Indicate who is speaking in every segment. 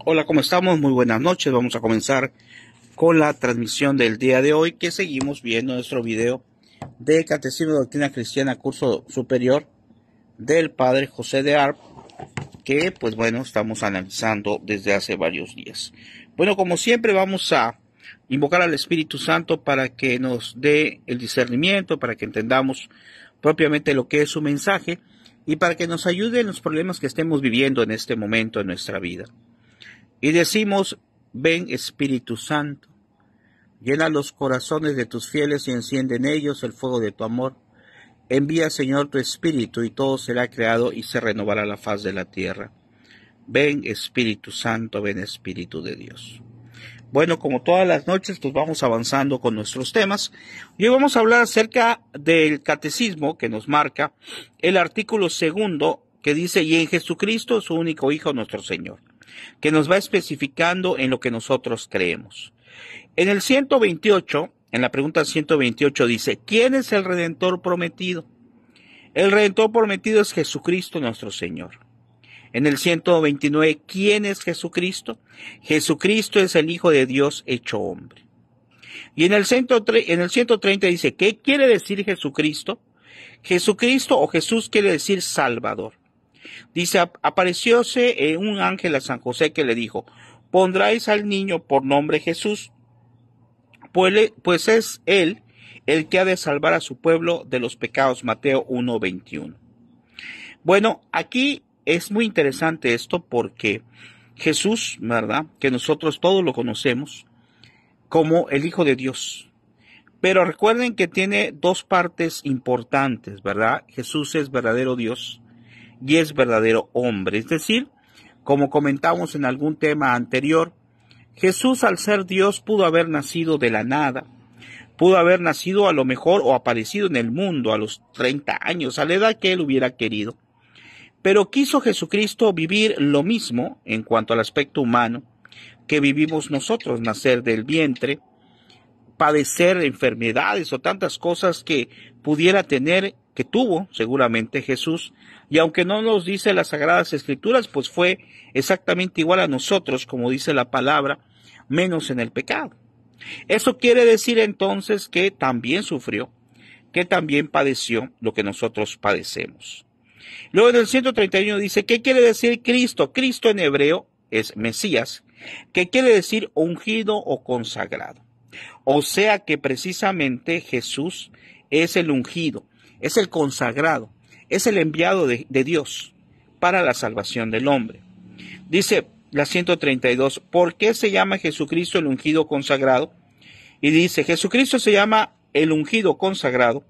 Speaker 1: Hola, ¿cómo estamos? Muy buenas noches. Vamos a comenzar con la transmisión del día de hoy, que seguimos viendo nuestro video de Catecismo de Doctrina Cristiana, curso superior del Padre José de Arp, que pues bueno, estamos analizando desde hace varios días. Bueno, como siempre vamos a invocar al Espíritu Santo para que nos dé el discernimiento, para que entendamos propiamente lo que es su mensaje y para que nos ayude en los problemas que estemos viviendo en este momento en nuestra vida. Y decimos: ven Espíritu Santo, llena los corazones de tus fieles y enciende en ellos el fuego de tu amor. Envía, Señor, tu Espíritu y todo será creado y se renovará la faz de la tierra. Ven Espíritu Santo, ven Espíritu de Dios. Bueno, como todas las noches, pues vamos avanzando con nuestros temas. Y hoy vamos a hablar acerca del catecismo que nos marca el artículo 2, que dice: y en Jesucristo, su único Hijo, nuestro Señor, que nos va especificando en lo que nosotros creemos. En el 128, en la pregunta 128 dice: ¿quién es el Redentor prometido? El Redentor prometido es Jesucristo nuestro Señor. En el 129, ¿quién es Jesucristo? Jesucristo es el Hijo de Dios hecho hombre. Y en el 130 dice: ¿qué quiere decir Jesucristo? Jesucristo o Jesús quiere decir Salvador. Dice: aparecióse un ángel a San José que le dijo: pondráis al niño por nombre Jesús, pues es él el que ha de salvar a su pueblo de los pecados. Mateo 1:21. Bueno, aquí es muy interesante esto porque Jesús, ¿verdad?, que nosotros todos lo conocemos como el Hijo de Dios. Pero recuerden que tiene dos partes importantes, ¿verdad? Jesús es verdadero Dios y es verdadero hombre. Es decir, como comentamos en algún tema anterior, Jesús, al ser Dios, pudo haber nacido de la nada, pudo haber nacido a lo mejor o aparecido en el mundo a los 30 años, a la edad que él hubiera querido. Pero quiso Jesucristo vivir lo mismo en cuanto al aspecto humano que vivimos nosotros: nacer del vientre, padecer enfermedades o tantas cosas que pudiera tener, que tuvo seguramente Jesús, y aunque no nos dice las Sagradas Escrituras, pues fue exactamente igual a nosotros, como dice la palabra, menos en el pecado. Eso quiere decir entonces que también sufrió, que también padeció lo que nosotros padecemos. Luego en el 131 dice: ¿qué quiere decir Cristo? Cristo en hebreo es Mesías, que quiere decir ungido o consagrado. O sea que precisamente Jesús es el ungido, es el consagrado, es el enviado de Dios para la salvación del hombre. Dice la 132, ¿por qué se llama Jesucristo el ungido consagrado? Y dice: Jesucristo se llama el ungido consagrado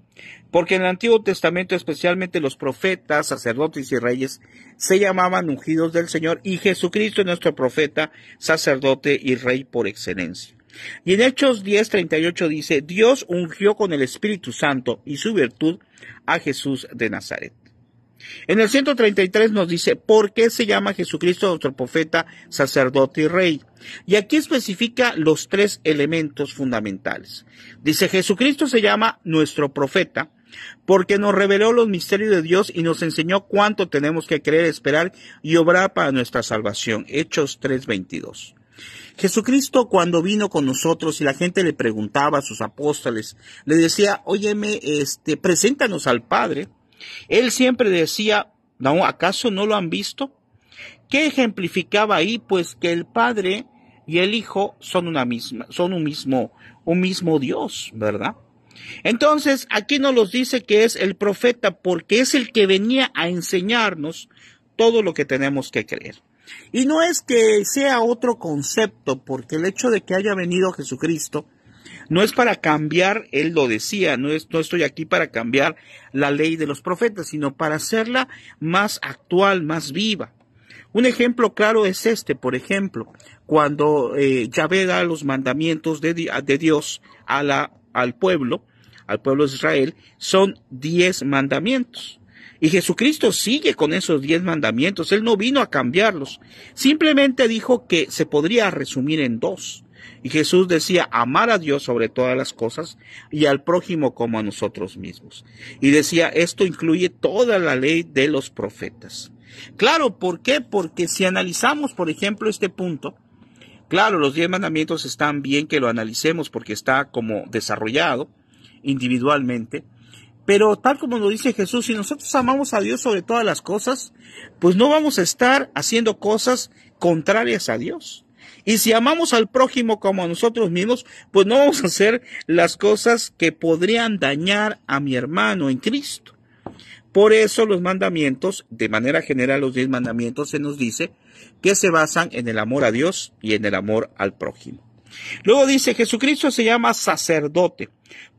Speaker 1: porque en el Antiguo Testamento, especialmente los profetas, sacerdotes y reyes, se llamaban ungidos del Señor, y Jesucristo es nuestro profeta, sacerdote y rey por excelencia. Y en Hechos 10:38 dice: Dios ungió con el Espíritu Santo y su virtud a Jesús de Nazaret. En el 133 nos dice: ¿por qué se llama Jesucristo nuestro profeta, sacerdote y rey? Y aquí especifica los tres elementos fundamentales. Dice: Jesucristo se llama nuestro profeta porque nos reveló los misterios de Dios y nos enseñó cuánto tenemos que creer, esperar y obrar para nuestra salvación. Hechos 3:22. Jesucristo, cuando vino con nosotros y la gente le preguntaba a sus apóstoles, le decía: óyeme, preséntanos al Padre. Él siempre decía: ¿no, acaso no lo han visto? ¿Qué ejemplificaba ahí? Pues que el Padre y el Hijo son un mismo Dios, ¿verdad? Entonces, aquí nos los dice que es el profeta porque es el que venía a enseñarnos todo lo que tenemos que creer. Y no es que sea otro concepto, porque el hecho de que haya venido Jesucristo no es para cambiar, él lo decía, no estoy aquí para cambiar la ley de los profetas, sino para hacerla más actual, más viva. Un ejemplo claro es por ejemplo, cuando Yahvé da los mandamientos de Dios al pueblo de Israel, son 10 mandamientos. Y Jesucristo sigue con esos 10 mandamientos, él no vino a cambiarlos, simplemente dijo que se podría resumir en 2. Y Jesús decía: amar a Dios sobre todas las cosas y al prójimo como a nosotros mismos. Y decía: esto incluye toda la ley de los profetas. Claro, ¿por qué? Porque si analizamos, por ejemplo, este punto, claro, los 10 mandamientos están bien que lo analicemos porque está como desarrollado individualmente, pero tal como lo dice Jesús, si nosotros amamos a Dios sobre todas las cosas, pues no vamos a estar haciendo cosas contrarias a Dios. Y si amamos al prójimo como a nosotros mismos, pues no vamos a hacer las cosas que podrían dañar a mi hermano en Cristo. Por eso los mandamientos, de manera general los 10 mandamientos, se nos dice que se basan en el amor a Dios y en el amor al prójimo. Luego dice, Jesucristo se llama sacerdote,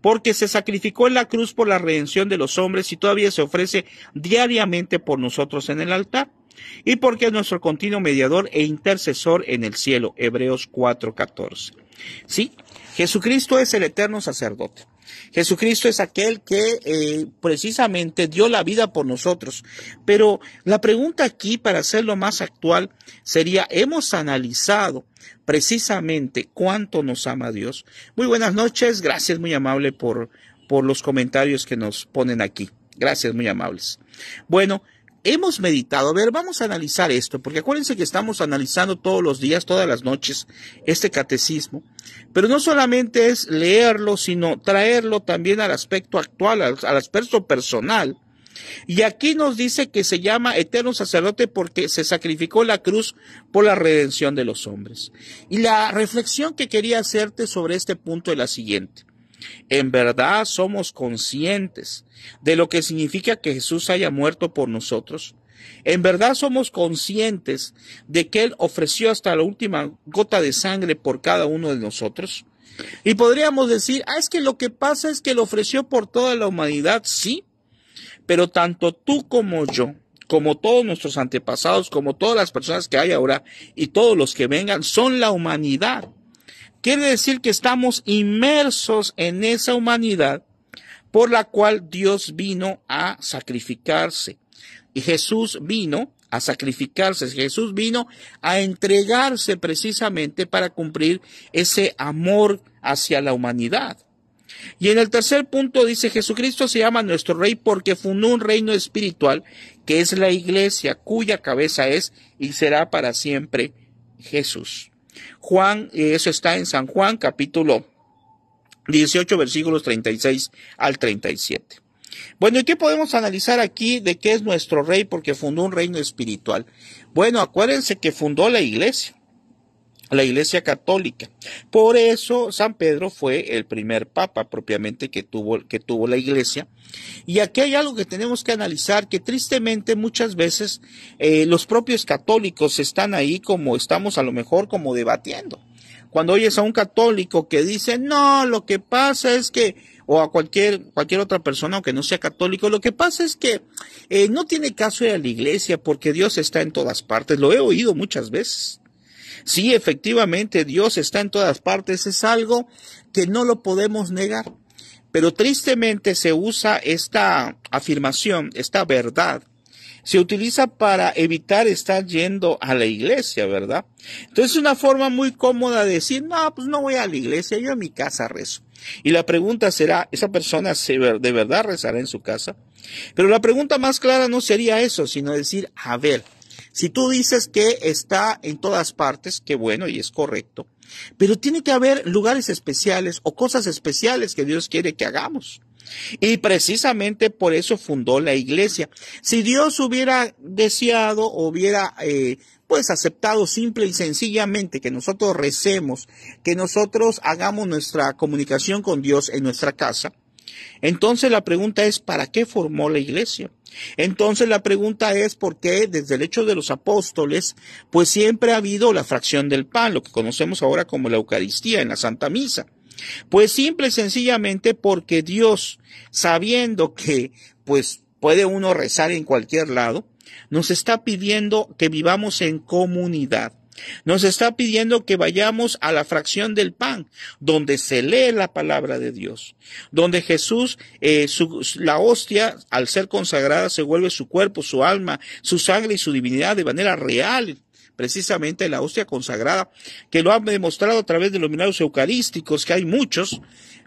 Speaker 1: porque se sacrificó en la cruz por la redención de los hombres y todavía se ofrece diariamente por nosotros en el altar. Y porque es nuestro continuo mediador e intercesor en el cielo, Hebreos 4:14. Sí, Jesucristo es el eterno sacerdote. Jesucristo es aquel que precisamente dio la vida por nosotros. Pero la pregunta aquí, para hacerlo más actual, sería, ¿hemos analizado precisamente cuánto nos ama Dios? Muy buenas noches, gracias muy amable por los comentarios que nos ponen aquí. Gracias, muy amables. Bueno, hemos meditado, a ver, vamos a analizar esto, porque acuérdense que estamos analizando todos los días, todas las noches, este catecismo, pero no solamente es leerlo, sino traerlo también al aspecto actual, al aspecto personal. Y aquí nos dice que se llama eterno sacerdote porque se sacrificó en la cruz por la redención de los hombres. Y la reflexión que quería hacerte sobre este punto es la siguiente. En verdad somos conscientes de lo que significa que Jesús haya muerto por nosotros. En verdad somos conscientes de que Él ofreció hasta la última gota de sangre por cada uno de nosotros. Y podríamos decir, es que lo que pasa es que lo ofreció por toda la humanidad, sí, pero tanto tú como yo, como todos nuestros antepasados, como todas las personas que hay ahora y todos los que vengan, son la humanidad. Quiere decir que estamos inmersos en esa humanidad por la cual Dios vino a sacrificarse. Y Jesús vino a sacrificarse, Jesús vino a entregarse precisamente para cumplir ese amor hacia la humanidad. Y en el tercer punto dice, Jesucristo se llama nuestro Rey porque fundó un reino espiritual que es la Iglesia, cuya cabeza es y será para siempre Jesús. Juan, eso está en San Juan, capítulo 18, versículos 36 al 37. Bueno, ¿y qué podemos analizar aquí de qué es nuestro Rey? Porque fundó un reino espiritual. Bueno, acuérdense que fundó la Iglesia católica. Por eso San Pedro fue el primer papa propiamente que tuvo la Iglesia. Y aquí hay algo que tenemos que analizar, que tristemente muchas veces los propios católicos están ahí como estamos a lo mejor como debatiendo. Cuando oyes a un católico que dice, no, lo que pasa es que, o a cualquier otra persona, aunque no sea católico, lo que pasa es que no tiene caso ir a la iglesia porque Dios está en todas partes. Lo he oído muchas veces. Sí, efectivamente, Dios está en todas partes, es algo que no lo podemos negar. Pero tristemente se usa esta afirmación, esta verdad, se utiliza para evitar estar yendo a la iglesia, ¿verdad? Entonces es una forma muy cómoda de decir, no, pues no voy a la iglesia, yo en mi casa rezo. Y la pregunta será, ¿esa persona de verdad rezará en su casa? Pero la pregunta más clara no sería eso, sino decir, a ver, si tú dices que está en todas partes, qué bueno y es correcto, pero tiene que haber lugares especiales o cosas especiales que Dios quiere que hagamos. Y precisamente por eso fundó la iglesia. Si Dios hubiera deseado o hubiera pues aceptado simple y sencillamente que nosotros recemos, que nosotros hagamos nuestra comunicación con Dios en nuestra casa, entonces la pregunta es, ¿para qué formó la iglesia? Entonces la pregunta es, ¿por qué desde el hecho de los apóstoles, pues siempre ha habido la fracción del pan, lo que conocemos ahora como la Eucaristía en la Santa Misa? Pues simple y sencillamente porque Dios, sabiendo que pues puede uno rezar en cualquier lado, nos está pidiendo que vivamos en comunidad. Nos está pidiendo que vayamos a la fracción del pan, donde se lee la palabra de Dios, donde Jesús, la hostia, al ser consagrada, se vuelve su cuerpo, su alma, su sangre y su divinidad de manera real. Precisamente la hostia consagrada, que lo han demostrado a través de los milagros eucarísticos, que hay muchos,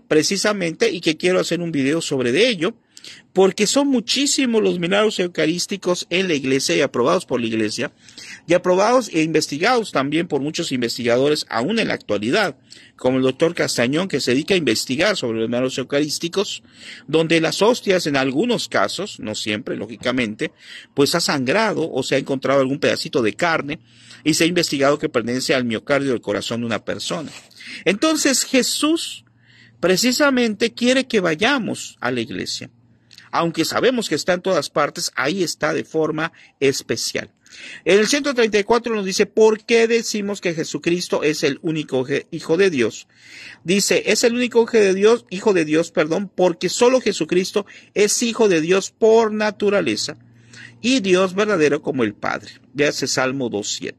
Speaker 1: precisamente, y que quiero hacer un video sobre de ello, porque son muchísimos los milagros eucarísticos en la iglesia y aprobados por la iglesia, y aprobados e investigados también por muchos investigadores aún en la actualidad, como el doctor Castañón, que se dedica a investigar sobre los milagros eucarísticos, donde las hostias en algunos casos, no siempre, lógicamente, pues ha sangrado o se ha encontrado algún pedacito de carne y se ha investigado que pertenece al miocardio del corazón de una persona. Entonces Jesús precisamente quiere que vayamos a la iglesia. Aunque sabemos que está en todas partes, ahí está de forma especial. En el 134 nos dice, ¿por qué decimos que Jesucristo es el único Hijo de Dios? Dice, es el único Hijo de Dios, porque solo Jesucristo es Hijo de Dios por naturaleza y Dios verdadero como el Padre. Véase Salmo 2:7.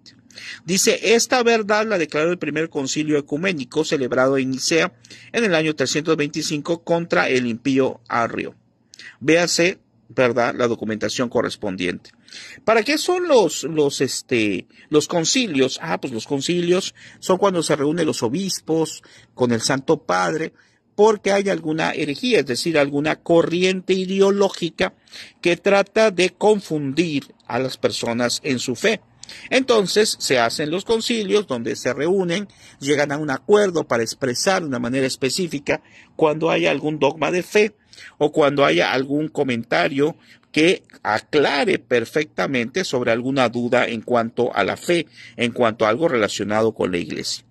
Speaker 1: Dice, esta verdad la declaró el primer concilio ecuménico celebrado en Nicea en el año 325 contra el impío Arrio. Véase, ¿verdad?, la documentación correspondiente. ¿Para qué son los concilios? Pues los concilios son cuando se reúnen los obispos con el Santo Padre, porque hay alguna herejía, es decir, alguna corriente ideológica que trata de confundir a las personas en su fe. Entonces se hacen los concilios donde se reúnen, llegan a un acuerdo para expresar de una manera específica cuando haya algún dogma de fe o cuando haya algún comentario que aclare perfectamente sobre alguna duda en cuanto a la fe, en cuanto a algo relacionado con la iglesia.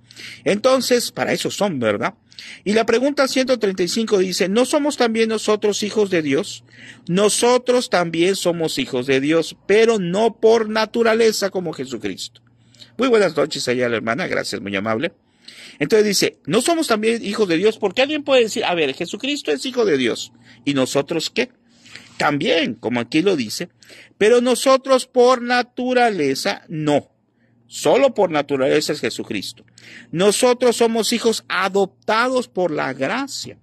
Speaker 1: Entonces, para eso son, ¿verdad? Y la pregunta 135 dice, ¿no somos también nosotros hijos de Dios? Nosotros también somos hijos de Dios, pero no por naturaleza como Jesucristo. Muy buenas noches allá la hermana, gracias, muy amable. Entonces dice, ¿no somos también hijos de Dios? Porque alguien puede decir, a ver, Jesucristo es hijo de Dios, ¿y nosotros qué? También, como aquí lo dice, pero nosotros por naturaleza no. Solo por naturaleza es Jesucristo. Nosotros somos hijos adoptados por la gracia.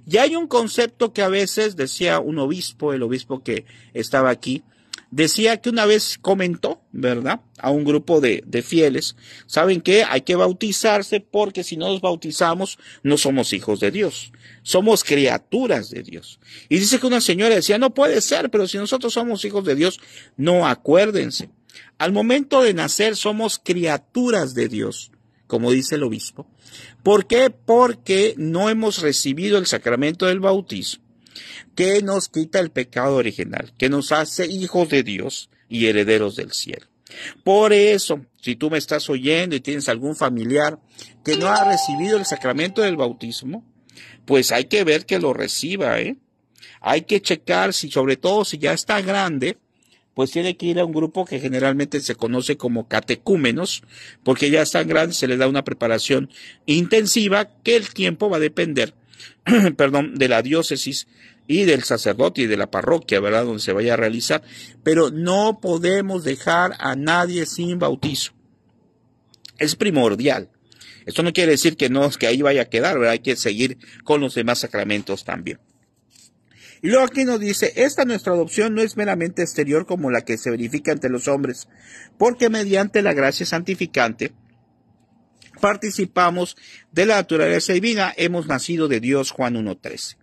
Speaker 1: Y hay un concepto que a veces decía un obispo, el obispo que estaba aquí, decía que una vez comentó, ¿verdad?, a un grupo de fieles, ¿saben qué? Hay que bautizarse porque si no nos bautizamos no somos hijos de Dios, somos criaturas de Dios. Y dice que una señora decía, no puede ser, pero si nosotros somos hijos de Dios, no, acuérdense. Al momento de nacer somos criaturas de Dios, como dice el obispo. ¿Por qué? Porque no hemos recibido el sacramento del bautismo, que nos quita el pecado original, que nos hace hijos de Dios y herederos del cielo. Por eso, si tú me estás oyendo y tienes algún familiar que no ha recibido el sacramento del bautismo, pues hay que ver que lo reciba, Hay que checar si, sobre todo si ya está grande, pues tiene que ir a un grupo que generalmente se conoce como catecúmenos, porque ya están grandes, se les da una preparación intensiva que el tiempo va a depender, de la diócesis y del sacerdote y de la parroquia, ¿verdad?, donde se vaya a realizar, pero no podemos dejar a nadie sin bautizo. Es primordial. Esto no quiere decir que ahí vaya a quedar, ¿verdad? Hay que seguir con los demás sacramentos también. Y luego aquí nos dice, esta nuestra adopción no es meramente exterior como la que se verifica entre los hombres, porque mediante la gracia santificante participamos de la naturaleza divina, hemos nacido de Dios, Juan 1:13.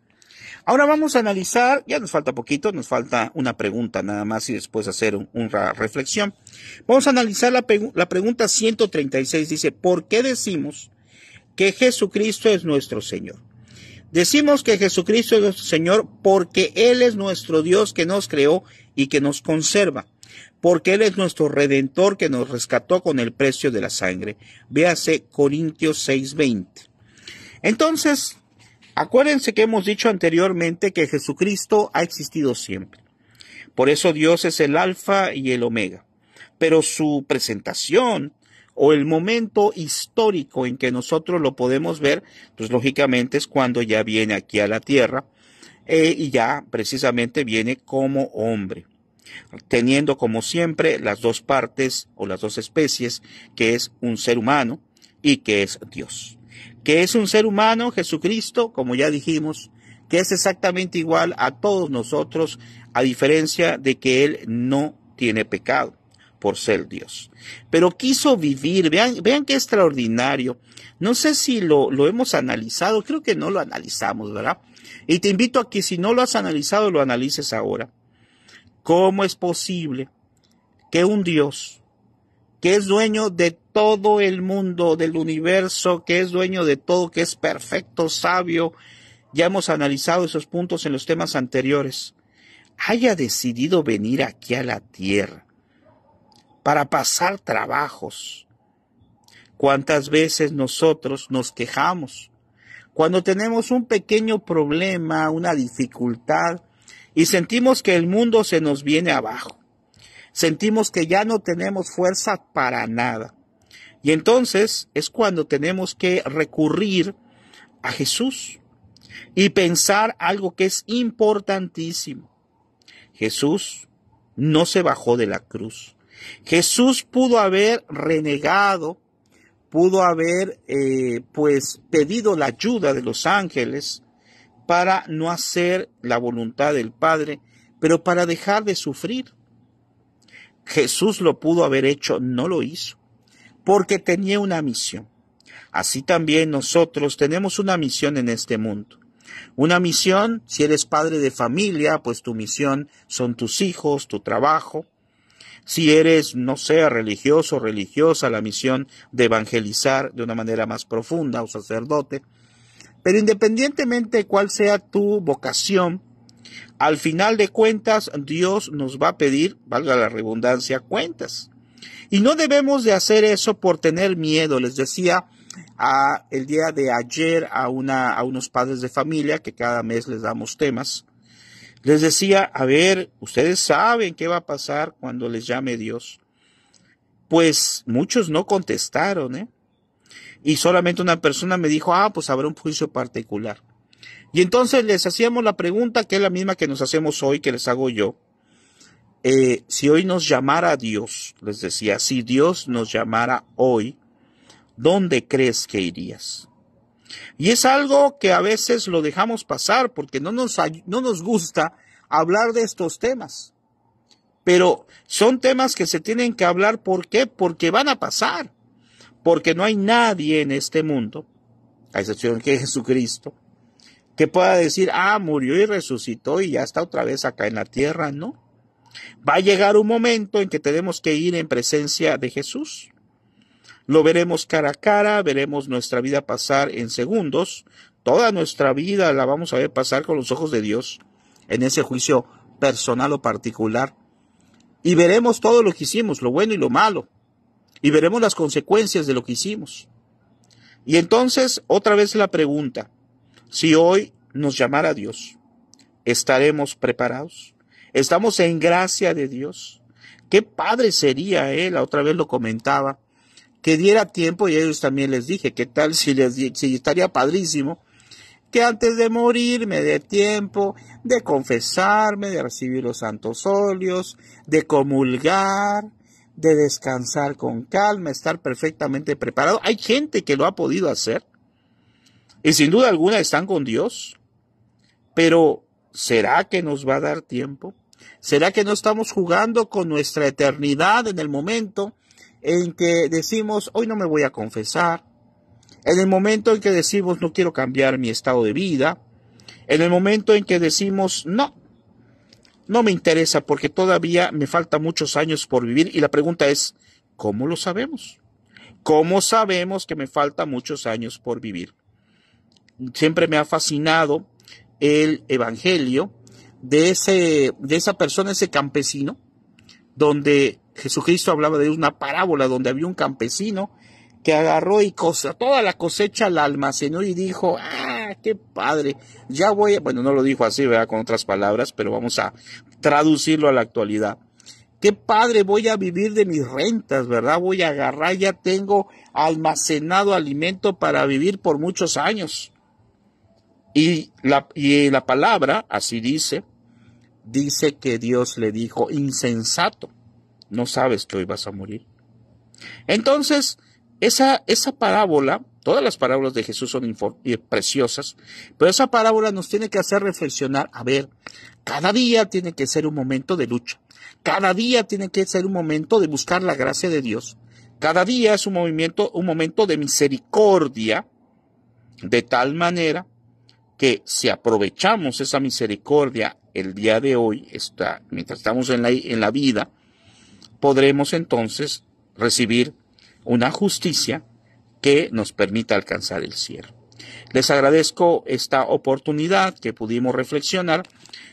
Speaker 1: Ahora vamos a analizar, ya nos falta poquito, nos falta una pregunta nada más y después hacer una reflexión. Vamos a analizar la pregunta 136, dice, ¿por qué decimos que Jesucristo es nuestro Señor? Decimos que Jesucristo es nuestro Señor porque Él es nuestro Dios que nos creó y que nos conserva, porque Él es nuestro Redentor que nos rescató con el precio de la sangre. Véase Corintios 6:20. Entonces, acuérdense que hemos dicho anteriormente que Jesucristo ha existido siempre. Por eso Dios es el Alfa y el Omega. Pero su presentación o el momento histórico en que nosotros lo podemos ver, pues lógicamente es cuando ya viene aquí a la tierra y ya precisamente viene como hombre, teniendo como siempre las dos partes o las dos especies, que es un ser humano y que es Dios. Que es un ser humano, Jesucristo, como ya dijimos, que es exactamente igual a todos nosotros, a diferencia de que Él no tiene pecado. por ser Dios. Pero quiso vivir, vean qué extraordinario. No sé si lo hemos analizado, creo que no lo analizamos, ¿verdad? Y te invito a que si no lo has analizado, lo analices ahora. ¿Cómo es posible que un Dios que es dueño de todo el mundo, del universo, que es dueño de todo, que es perfecto, sabio, ya hemos analizado esos puntos en los temas anteriores, haya decidido venir aquí a la tierra para pasar trabajos? ¿Cuántas veces nosotros nos quejamos cuando tenemos un pequeño problema, una dificultad, y sentimos que el mundo se nos viene abajo? Sentimos que ya no tenemos fuerza para nada. Y entonces es cuando tenemos que recurrir a Jesús y pensar algo que es importantísimo. Jesús no se bajó de la cruz. Jesús pudo haber renegado, pudo haber pedido la ayuda de los ángeles para no hacer la voluntad del Padre, pero para dejar de sufrir. Jesús lo pudo haber hecho, no lo hizo, porque tenía una misión. Así también nosotros tenemos una misión en este mundo. Una misión, si eres padre de familia, pues tu misión son tus hijos, tu trabajo. Si eres, no sé, religioso o religiosa, la misión de evangelizar de una manera más profunda, o sacerdote. Pero independientemente de cuál sea tu vocación, al final de cuentas, Dios nos va a pedir, valga la redundancia, cuentas. Y no debemos de hacer eso por tener miedo. Les decía el día de ayer a unos padres de familia, que cada mes les damos temas, les decía, a ver, ustedes saben qué va a pasar cuando les llame Dios. Pues muchos no contestaron, ¿eh? Y solamente una persona me dijo, pues habrá un juicio particular. Y entonces les hacíamos la pregunta, que es la misma que nos hacemos hoy, que les hago yo. Si hoy nos llamara Dios, les decía, si Dios nos llamara hoy, ¿dónde crees que irías? Y es algo que a veces lo dejamos pasar porque no nos gusta hablar de estos temas. Pero son temas que se tienen que hablar. ¿Por qué? Porque van a pasar. Porque no hay nadie en este mundo, a excepción de Jesucristo, que pueda decir, murió y resucitó y ya está otra vez acá en la tierra. No. Va a llegar un momento en que tenemos que ir en presencia de Jesús. Lo veremos cara a cara, veremos nuestra vida pasar en segundos. Toda nuestra vida la vamos a ver pasar con los ojos de Dios en ese juicio personal o particular. Y veremos todo lo que hicimos, lo bueno y lo malo. Y veremos las consecuencias de lo que hicimos. Y entonces, otra vez la pregunta, si hoy nos llamara Dios, ¿estaremos preparados? ¿Estamos en gracia de Dios? Qué padre sería, la otra vez lo comentaba, que diera tiempo, y a ellos también les dije, ¿qué tal si estaría padrísimo? Que antes de morir me dé tiempo de confesarme, de recibir los santos óleos, de comulgar, de descansar con calma, estar perfectamente preparado. Hay gente que lo ha podido hacer, y sin duda alguna están con Dios, pero ¿será que nos va a dar tiempo? ¿Será que no estamos jugando con nuestra eternidad en el momento en que decimos, hoy no me voy a confesar? En el momento en que decimos, no quiero cambiar mi estado de vida. En el momento en que decimos, no me interesa porque todavía me faltan muchos años por vivir. Y la pregunta es, ¿cómo lo sabemos? ¿Cómo sabemos que me faltan muchos años por vivir? Siempre me ha fascinado el evangelio de esa persona, ese campesino, donde Jesucristo hablaba de una parábola donde había un campesino que agarró y toda la cosecha la almacenó y dijo, qué padre, ya bueno, no lo dijo así, ¿verdad? Con otras palabras, pero vamos a traducirlo a la actualidad. Qué padre, voy a vivir de mis rentas, ¿verdad? Voy a agarrar, ya tengo almacenado alimento para vivir por muchos años. Y la palabra, así dice que Dios le dijo, insensato, ¿no sabes que hoy vas a morir? Entonces, esa parábola Todas las parábolas de Jesús son preciosas, pero esa parábola nos tiene que hacer reflexionar. A ver, cada día tiene que ser un momento de lucha. Cada día tiene que ser un momento de buscar la gracia de Dios. Cada día es un momento de misericordia, de tal manera que si aprovechamos esa misericordia el día de hoy, mientras estamos en la vida, podremos entonces recibir una justicia que nos permita alcanzar el cielo. Les agradezco esta oportunidad que pudimos reflexionar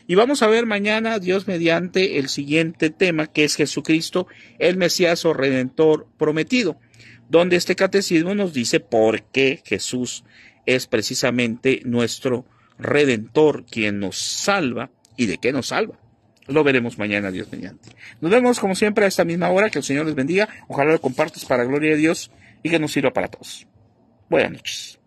Speaker 1: y vamos a ver mañana, Dios mediante, el siguiente tema, que es Jesucristo, el Mesías o Redentor prometido, donde este catecismo nos dice por qué Jesús es precisamente nuestro Redentor, quien nos salva y de qué nos salva. Lo veremos mañana, Dios mediante. Nos vemos como siempre a esta misma hora. Que el Señor les bendiga. Ojalá lo compartas para gloria de Dios y que nos sirva para todos. Buenas noches.